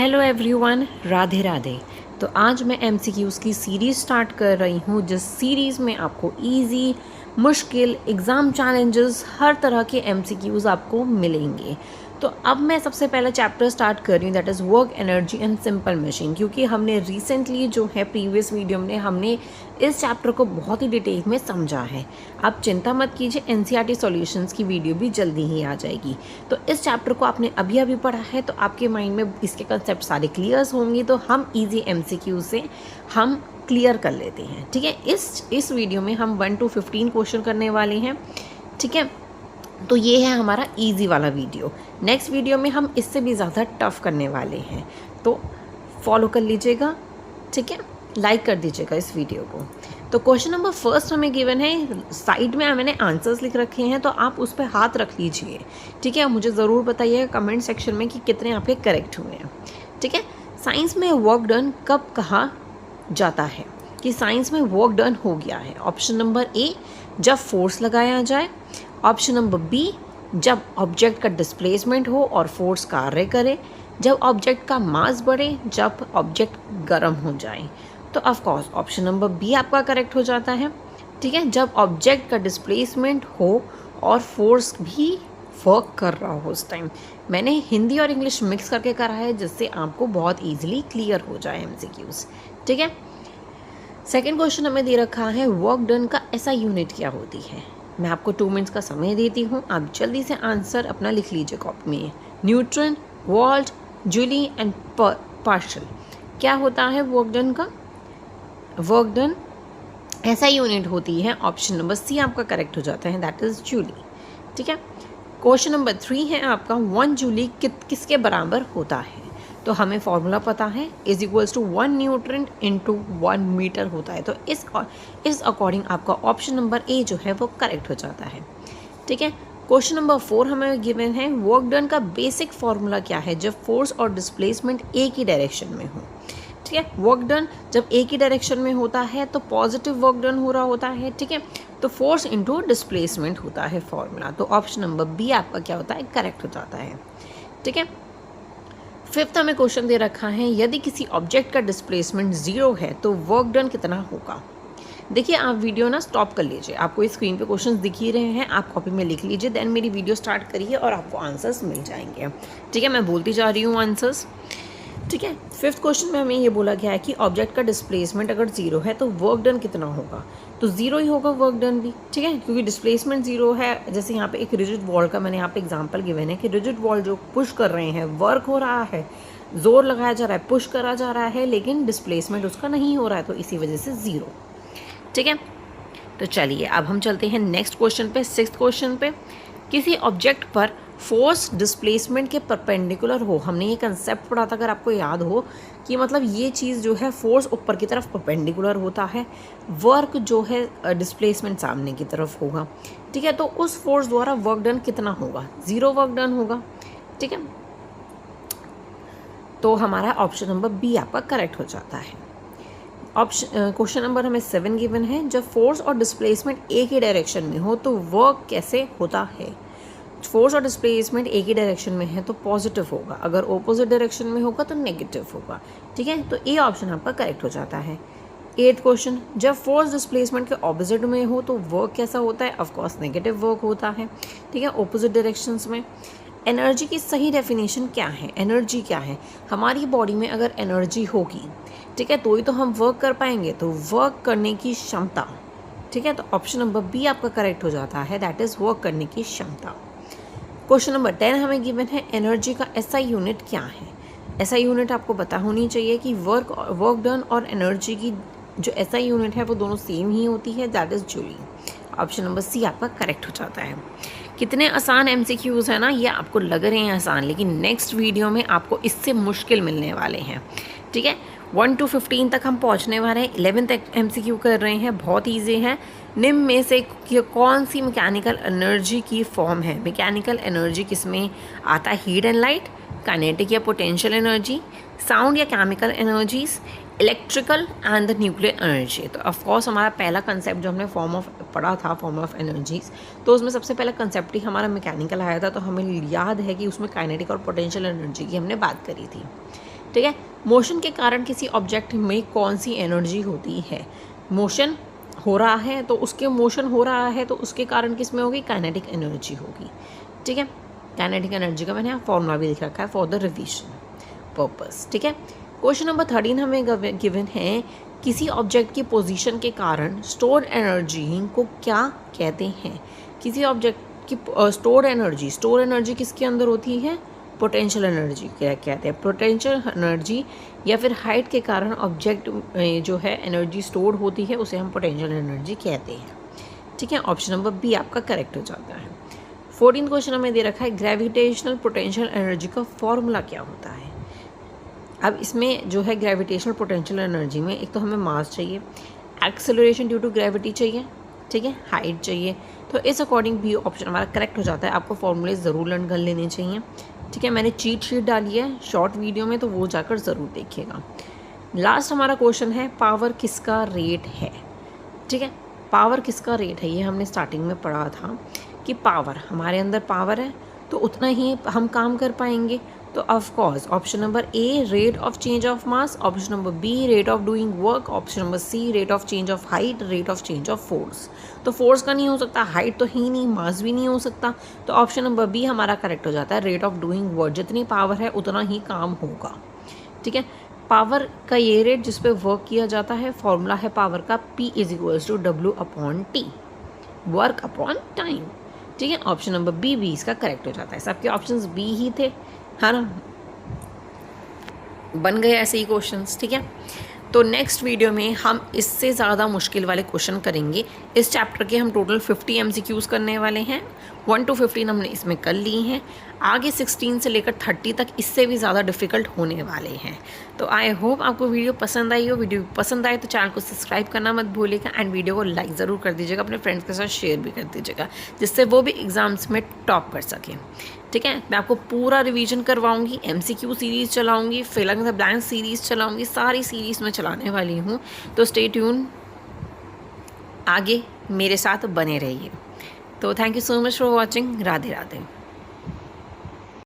Hello everyone, Radhe Radhe. तो आज मैं एमसीक्यूज़ की सीरीज़ स्टार्ट कर रही हूँ, जिस सीरीज़ में आपको इजी, मुश्किल, एग्ज़ाम चैलेंजेस, हर तरह के एमसीक्यूज़ आपको मिलेंगे। तो अब मैं सबसे पहला चैप्टर स्टार्ट कर रही हूँ, that is work energy and simple machine. क्योंकि हमने रिसेंटली जो है प्रीवियस वीडियो में हमने इस चैप्टर को बहुत ही डिटेल में समझा है। आप चिंता मत कीजिए, एनसीईआरटी सॉल्यूशंस की वीडियो भी जल्दी ही आ जाएगी। तो इस चैप्टर को आपने अभी अभी पढ़ा है तो आपके माइंड में इसके कंसेप्ट सारे क्लियर्स होंगे, तो हम इजी एमसीक्यू से हम क्लियर कर लेते हैं। ठीक है, इस वीडियो में हम 1 to 15 क्वेश्चन करने वाले हैं। ठीक है, तो ये है हमारा इजी वाला वीडियो। नेक्स्ट वीडियो में हम इससे भी ज़्यादा टफ करने वाले हैं, तो फॉलो कर लीजिएगा। ठीक है, लाइक कर दीजिएगा इस वीडियो को। तो क्वेश्चन नंबर फर्स्ट हमें गिवन है, साइड में मैंने आंसर्स लिख रखे हैं, तो आप उस पर हाथ रख लीजिए। ठीक है, मुझे ज़रूर बताइएगा कमेंट सेक्शन में कि कितने आपके करेक्ट हुए हैं। ठीक है, साइंस में वर्क डन कब कहा जाता है कि साइंस में वर्क डन हो गया है? ऑप्शन नंबर ए, जब फोर्स लगाया जाए। ऑप्शन नंबर बी, जब ऑब्जेक्ट का डिस्प्लेसमेंट हो और फोर्स कार्य करे। जब ऑब्जेक्ट का मास बढ़े, जब ऑब्जेक्ट गर्म हो जाए। तो of course option number b आपका करेक्ट हो जाता है। ठीक है, जब ऑब्जेक्ट का डिस्प्लेसमेंट हो और फोर्स भी वर्क कर रहा हो उस टाइम। मैंने हिंदी और इंग्लिश मिक्स करके करा है, जिससे आपको बहुत ईजिली क्लियर हो जाए एमसीक्यूज। ठीक है, सेकेंड क्वेश्चन हमें दे रखा है, वर्क डन का ऐसा यूनिट क्या होती है? मैं आपको 2 मिनट्स का समय देती हूँ, आप जल्दी से आंसर अपना लिख लीजिए कॉपी में। Newton, volt, joule and pascal. क्या होता है वर्क डन का? वर्क डन ऐसा यूनिट होती है, ऑप्शन नंबर सी आपका करेक्ट हो जाता है, दैट इज जूली। ठीक है, क्वेश्चन नंबर 3 है आपका, 1 जूली किसके बराबर होता है? तो हमें फॉर्मूला पता है, is equals to 1 newton into 1 metre होता है। तो इस अकॉर्डिंग आपका ऑप्शन नंबर ए जो है वो करेक्ट हो जाता है। ठीक है, क्वेश्चन नंबर 4 हमें गिवन है, वर्क डन का बेसिक फॉर्मूला क्या है जब फोर्स और डिस्प्लेसमेंट एक ही डायरेक्शन में हो? ठीक है, वर्क डन जब एक ही डायरेक्शन में होता है तो पॉजिटिव वर्क डन हो रहा होता है। ठीक है, तो फोर्स इंटू डिस्प्लेसमेंट होता है फॉर्मूला। तो ऑप्शन नंबर बी आपका क्या होता है? करेक्ट हो जाता है। ठीक है, फिफ्थ हमें क्वेश्चन दे रखा है, यदि किसी ऑब्जेक्ट का डिस्प्लेसमेंट 0 है तो वर्क डन कितना होगा? देखिए, आप वीडियो ना स्टॉप कर लीजिए, आपको इस स्क्रीन पे क्वेश्चंस दिख ही रहे हैं, आप कॉपी में लिख लीजिए, देन मेरी वीडियो स्टार्ट करिए और आपको आंसर्स मिल जाएंगे। ठीक है, मैं बोलती जा रही हूँ आंसर्स। ठीक है, फिफ्थ क्वेश्चन में हमें ये बोला गया है कि ऑब्जेक्ट का डिस्प्लेसमेंट अगर 0 है तो वर्क डन कितना होगा? तो 0 ही होगा वर्क डन भी। ठीक है, क्योंकि डिस्प्लेसमेंट 0 है। जैसे यहाँ पे एक रिजिड वॉल का मैंने यहाँ पे एग्जांपल गिवन है कि रिजिड वॉल जो पुश कर रहे हैं, वर्क हो रहा है, जोर लगाया जा रहा है, पुश करा जा रहा है, लेकिन डिस्प्लेसमेंट उसका नहीं हो रहा है, तो इसी वजह से 0। ठीक है, तो चलिए अब हम चलते हैं नेक्स्ट क्वेश्चन पे, सिक्स्थ क्वेश्चन पे। किसी ऑब्जेक्ट पर फोर्स डिस्प्लेसमेंट के परपेंडिकुलर हो। हमने ये कंसेप्ट पढ़ा था, अगर आपको याद हो, कि मतलब ये चीज़ जो है फोर्स ऊपर की तरफ परपेंडिकुलर होता है, वर्क जो है डिस्प्लेसमेंट सामने की तरफ होगा। ठीक है, तो उस फोर्स द्वारा वर्क डन कितना होगा? 0 वर्क डन होगा। ठीक है, तो हमारा ऑप्शन नंबर बी आपका करेक्ट हो जाता है। क्वेश्चन नंबर हमें 7 गिवन है, जब फोर्स और डिस्प्लेसमेंट एक ही डायरेक्शन में हो तो वर्क कैसे होता है? फोर्स और डिस्प्लेसमेंट एक ही डायरेक्शन में है तो पॉजिटिव होगा, अगर ऑपोजिट डायरेक्शन में होगा तो नेगेटिव होगा। ठीक है, तो ए ऑप्शन आपका करेक्ट हो जाता है। 8th क्वेश्चन, जब फोर्स डिस्प्लेसमेंट के ऑपोजिट में हो तो वर्क कैसा होता है? ऑफकोर्स नेगेटिव वर्क होता है। ठीक है, ऑपोजिट डायरेक्शंस में। एनर्जी की सही डेफिनेशन क्या है? एनर्जी क्या है? हमारी बॉडी में अगर एनर्जी होगी, ठीक है, तो ही तो हम वर्क कर पाएंगे, तो वर्क करने की क्षमता। ठीक है, तो ऑप्शन नंबर बी आपका करेक्ट हो जाता है, दैट इज़ वर्क करने की क्षमता। क्वेश्चन नंबर 10 हमें गिवन है, एनर्जी का ऐसा यूनिट क्या है? ऐसा यूनिट आपको पता होनी चाहिए कि वर्क डन और एनर्जी की जो ऐसा यूनिट है वो दोनों सेम ही होती है, that is joule. Option number c आपका करेक्ट हो जाता है। कितने आसान एमसीक्यूज़ है ना, ये आपको लग रहे हैं आसान, लेकिन नेक्स्ट वीडियो में आपको इससे मुश्किल मिलने वाले हैं। ठीक है, 1 to 15 तक हम पहुंचने वाले हैं, 11th एमसीक्यू कर रहे हैं, बहुत ईजी है। निम्न में से कौन सी मैकेनिकल एनर्जी की फॉर्म है? मैकेनिकल एनर्जी किस में आता है? हीट एंड लाइट, काइनेटिक या पोटेंशियल एनर्जी, साउंड या chemical energies, electrical and the nuclear energy. तो ऑफकोर्स हमारा पहला कंसेप्ट जो हमने फॉर्म ऑफ पढ़ा था, फॉर्म ऑफ एनर्जीज, तो उसमें सबसे पहला कंसेप्ट ही हमारा मैकेनिकल आया था, तो हमें याद है कि उसमें काइनेटिक और पोटेंशियल एनर्जी की हमने बात करी थी। ठीक है। मोशन के कारण किसी ऑब्जेक्ट में कौन सी एनर्जी होती है? मोशन हो रहा है तो उसके कारण किस में होगी? काइनेटिक एनर्जी होगी। ठीक है, काइनेटिक एनर्जी का मैंने यहाँ फॉर्मूला भी लिख रखा है फॉर द रिविजन पर्पस। ठीक है, क्वेश्चन नंबर 13 हमें गिवन है, किसी ऑब्जेक्ट की पोजीशन के कारण स्टोर एनर्जी को क्या कहते हैं? किसी ऑब्जेक्ट की स्टोर एनर्जी किसके अंदर होती है? पोटेंशियल एनर्जी क्या कहते हैं? पोटेंशियल एनर्जी या फिर हाइट के कारण ऑब्जेक्ट जो है एनर्जी स्टोर होती है उसे हम पोटेंशियल एनर्जी कहते हैं। ठीक है, ऑप्शन नंबर बी आपका करेक्ट हो जाता है। 14 क्वेश्चन हमें दे रखा है, ग्रेविटेशनल पोटेंशियल एनर्जी का फॉर्मूला क्या होता है? अब इसमें जो है ग्रेविटेशनल पोटेंशियल एनर्जी में एक तो हमें मास चाहिए, एक्सेलरेशन ड्यू टू ग्रेविटी चाहिए, ठीक है, हाइट चाहिए। तो इस अकॉर्डिंग भी ऑप्शन हमारा करेक्ट हो जाता है। आपको फॉर्मूले ज़रूर लर्न कर लेने चाहिए। ठीक है, मैंने चीट शीट डाली है शॉर्ट वीडियो में, तो वो जाकर ज़रूर देखिएगा। लास्ट हमारा क्वेश्चन है, पावर किसका रेट है? ठीक है, पावर किसका रेट है ये हमने स्टार्टिंग में पढ़ा था कि पावर, हमारे अंदर पावर है तो उतना ही हम काम कर पाएंगे। तो of course option number a rate of change of mass, option number b rate of doing work, option number c rate of change of height, rate of change of force. तो force का नहीं हो सकता, height तो ही नहीं, मास भी नहीं हो सकता, तो ऑप्शन नंबर बी हमारा करेक्ट हो जाता है, रेट ऑफ डूइंग वर्क। जितनी पावर है उतना ही काम होगा। ठीक है, पावर का ये रेट जिस पे वर्क किया जाता है, फॉर्मूला है पावर का P = W/T, work upon time. ठीक है, ऑप्शन नंबर बी भी इसका करेक्ट हो जाता है। सबके ऑप्शंस बी ही थे, है ना, बन गए ऐसे ही क्वेश्चंस। ठीक है, तो नेक्स्ट वीडियो में हम इससे ज़्यादा मुश्किल वाले क्वेश्चन करेंगे। इस चैप्टर के हम टोटल 50 MCQs करने वाले हैं। 1 to 15 हमने इसमें कर ली हैं, आगे 16 से लेकर 30 तक इससे भी ज़्यादा डिफ़िकल्ट होने वाले हैं। तो आई होप आपको वीडियो पसंद आई हो। वीडियो पसंद आए तो चैनल को सब्सक्राइब करना मत भूलिएगा एंड वीडियो को लाइक ज़रूर कर दीजिएगा, अपने फ्रेंड्स के साथ शेयर भी कर दीजिएगा, जिससे वो भी एग्ज़ाम्स में टॉप कर सकें। ठीक है, मैं आपको पूरा रिवीजन करवाऊंगी, MCQ सीरीज़ चलाऊंगी, fill in the blank series चलाऊंगी, सारी सीरीज़ में चलाने वाली हूँ। तो स्टे ट्यून, आगे मेरे साथ बने रहिए। तो thank you so much for watching. Radhe Radhe.